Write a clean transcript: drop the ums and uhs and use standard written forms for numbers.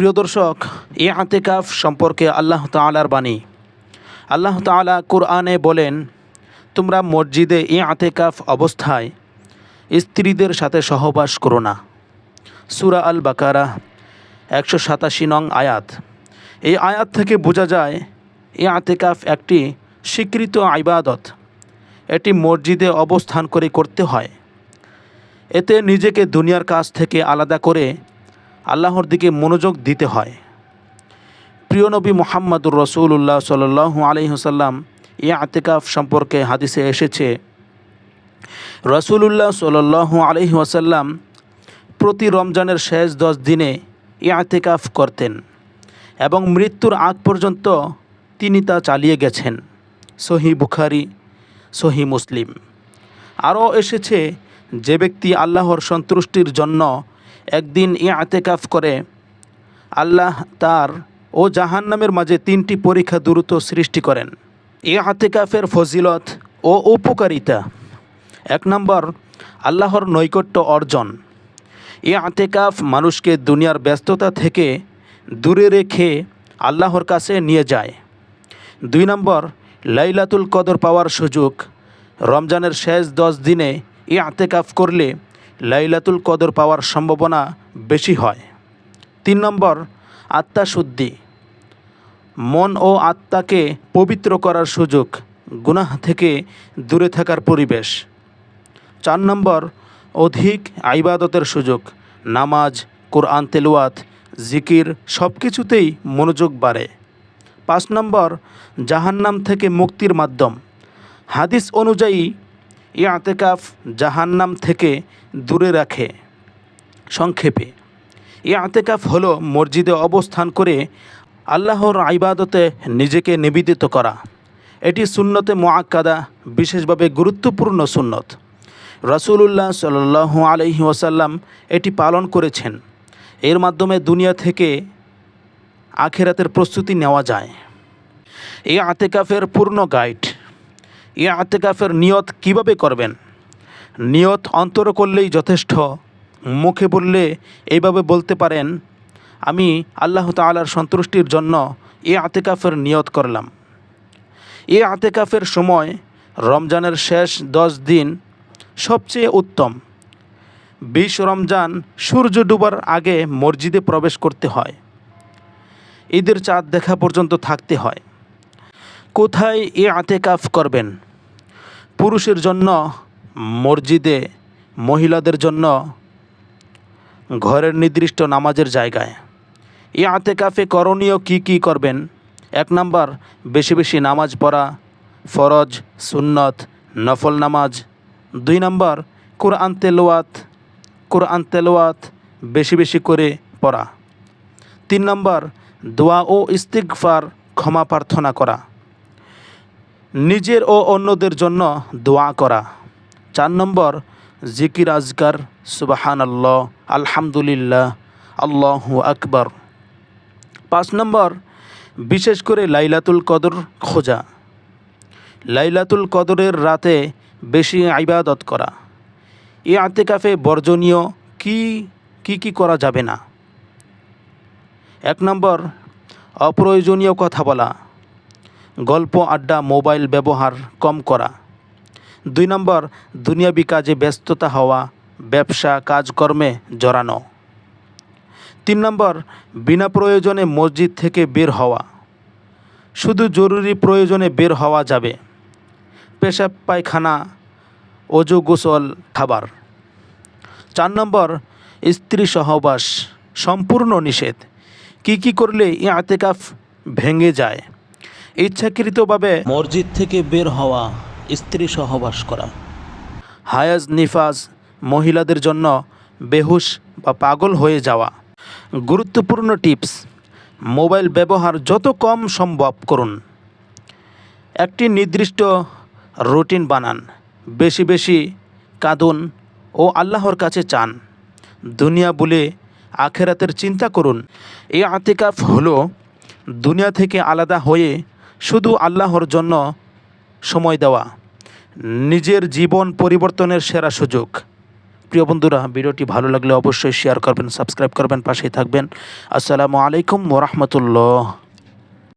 প্রিয় দর্শক, ইআতিকাফ সম্পর্কে আল্লাহ তাআলার বাণী। আল্লাহ তাআলা কুরআনে বলেন, তোমরা মসজিদে ইআতিকাফ অবস্থায় স্ত্রীদের সাথে সহবাস করো না। সূরা আল বাকারা 187 নং আয়াত। এই আয়াত থেকে বোঝা যায় ইআতিকাফ একটি স্বীকৃত ইবাদত। এটি মসজিদে অবস্থান করে করতে হয়। এতে নিজেকে দুনিয়ার কাজ থেকে আলাদা করে আল্লাহর দিকে মনোযোগ দিতে হয়। প্রিয় নবী মুহাম্মদুর রাসূলুল্লাহ সাল্লাল্লাহু আলাইহি ওয়াসাল্লাম ইআতিকাফ সম্পর্কে হাদিসে এসেছে, রাসূলুল্লাহ সাল্লাল্লাহু আলাইহি ওয়াসাল্লাম প্রতি রমজানের শেষ 10 দিনে ইআতিকাফ করতেন এবং মৃত্যুর আগ পর্যন্ত তিনি তা চালিয়ে গেছেন। সহিহ বুখারী, সহিহ মুসলিম। আরও এসেছে, যে ব্যক্তি আল্লাহর সন্তুষ্টির জন্য একদিন ইআতিকাফ করে, আল্লাহ তার ও জাহান্নামের মাঝে 3টি পরীক্ষা দ্রুত সৃষ্টি করেন। ইআতিকাফের ফজিলত ও উপকারিতা। 1 নম্বর, আল্লাহর নৈকট্য অর্জন। ইআতিকাফ মানুষকে দুনিয়ার ব্যস্ততা থেকে দূরে রেখে আল্লাহর কাছে নিয়ে যায়। 2 নম্বর, লাইলাতুল কদর পাওয়ার সুযোগ। রমজানের শেষ 10 দিনে ইআতিকাফ করলে লাইলাতুল কদর পাওয়ার সম্ভাবনা বেশি হয়। 3 নম্বর, আত্মাশুদ্ধি। মন ও আত্মাকে পবিত্র করার সুযোগ, গুনাহ থেকে দূরে থাকার পরিবেশ। 4 নম্বর, অধিক ইবাদতের সুযোগ। নামাজ, কোরআন তেলাওয়াত, জিকির সব কিছুতেই মনোযোগ বাড়ে। 5 নম্বর, জাহান্নাম থেকে মুক্তির মাধ্যম। হাদিস অনুযায়ী ইআতিকাফ জাহান্নাম থেকে দূরে রাখে। সংক্ষেপে, ইআতিকাফ হলো মসজিদে অবস্থান করে আল্লাহর ইবাদতে নিজেকে নিবেদিত করা। এটি সুন্নতে মুআক্কাদা, বিশেষভাবে গুরুত্বপূর্ণ সুন্নত। রাসূলুল্লাহ সাল্লাল্লাহু আলাইহি ওয়াসাল্লাম এটি পালন করেছেন। এর মাধ্যমে দুনিয়া থেকে আখিরাতের প্রস্তুতি নেওয়া যায়। ইআতিকাফের পূর্ণ গাইড। ইআতিকাফের নিয়ত কিভাবে করবেন? নিয়ত অন্তরে করলেই যথেষ্ট। মুখে বললে এইভাবে বলতে পারেন, আমি আল্লাহ তাআলার সন্তুষ্টির জন্য ইআতিকাফের নিয়ত করলাম। ইআতিকাফের সময় রমজানের শেষ 10 দিন সবচেয়ে উত্তম। 20 রমজান সূর্য ডুবার আগে মসজিদে প্রবেশ করতে হয়। ঈদের চাঁদ দেখা পর্যন্ত থাকতে হয়। কোথায় ইআতিকাফ করবেন? পুরুষের জন্য মসজিদে, মহিলাদের জন্য ঘরের নির্দিষ্ট নামাজের জায়গায়। ইআতিকাফে করণীয় কি করবেন? 1 নম্বর, বেশি বেশি নামাজ পড়া, ফরজ, সুন্নত, নফল নামাজ। 2 নম্বর, কোরআন তেলাওয়াত বেশি বেশি করে পড়া। 3 নম্বর, দোয়া ও ইস্তিগফার, ক্ষমা প্রার্থনা করা। নিজের ও অন্যদের জন্য দোয়া করা। 4 নম্বর, জিকির আজকার, সুবহানাল্লাহ, আলহামদুলিল্লাহ, আল্লাহু আকবার। 5 নম্বর, বিশেষ করে লাইলাতুল কদর খোঁজা। লাইলাতুল কদরের রাতে বেশি ইবাদত করা। ইআতিকাফে বর্জনীয় কি করা যাবে না? 1 নম্বর, অপ্রয়োজনীয় কথা বলা, গল্প, আড্ডা, মোবাইল ব্যবহার কম করা। 2 নম্বর, দুনিয়াবি কাজে ব্যস্ততা হওয়া, ব্যবসা কাজকর্মে জড়ানো। 3 নম্বর, বিনা প্রয়োজনে মসজিদ থেকে বের হওয়া। শুধু জরুরি প্রয়োজনে বের হওয়া যাবে। পেশাব পায়খানা, ওযু গোসল, খাবার। 4 নম্বর, স্ত্রী সহবাস সম্পূর্ণ নিষেধ। কি করলে ইআতিকাফ ভেঙে যায়? ইচ্ছাকৃতভাবে মসজিদ থেকে বের হওয়া, স্ত্রী সহবাস করা। হায়াজ, নিফাজ, মহিলাদের জন্য বেহুশ বা পাগল হয়ে যাওয়া। গুরুত্বপূর্ণ টিপস: মোবাইল ব্যবহার যত কম সম্ভব করুন। একটি নির্দিষ্ট রুটিন বানান। বেশি বেশি কাঁদুন ও আল্লাহর কাছে চান। দুনিয়া বলে আখিরাতের চিন্তা করুন। ইআতিকাফ হলো দুনিয়া থেকে আলাদা হয়ে শুধু আল্লাহর জন্য সময় দেওয়া। নিজের জীবন পরিবর্তনের সেরা সুযোগ। প্রিয় বন্ধুরা, ভিডিওটি ভালো লাগলে অবশ্যই শেয়ার করবেন, সাবস্ক্রাইব করবেন, পাশেই থাকবেন। আসসালামু আলাইকুম ওয়া রাহমাতুল্লাহ।